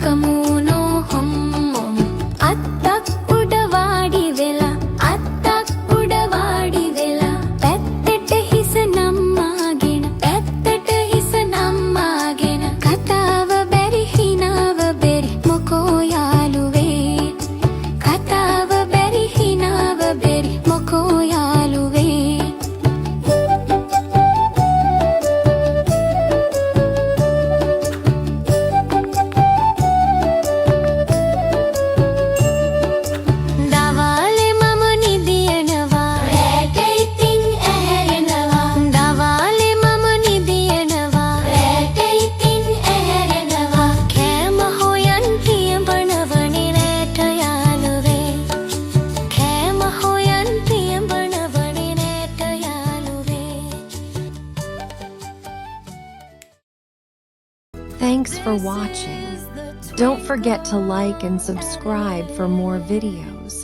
කමුනෝ හොම්මොම් අත්තක් උඩ වාඩි වෙලා අත්තක් උඩ වාඩි වෙලා පැත්තට හිස නම්මාගෙන පැත්තට හිස නම්මාගෙන කතාව බැරි හිනාව බැරි මොකෝ යාළුවේ කතාව බැරි හිනාව බැරි මොකෝ යාළුවේ Thanks for watching. Don't forget to like and subscribe for more videos.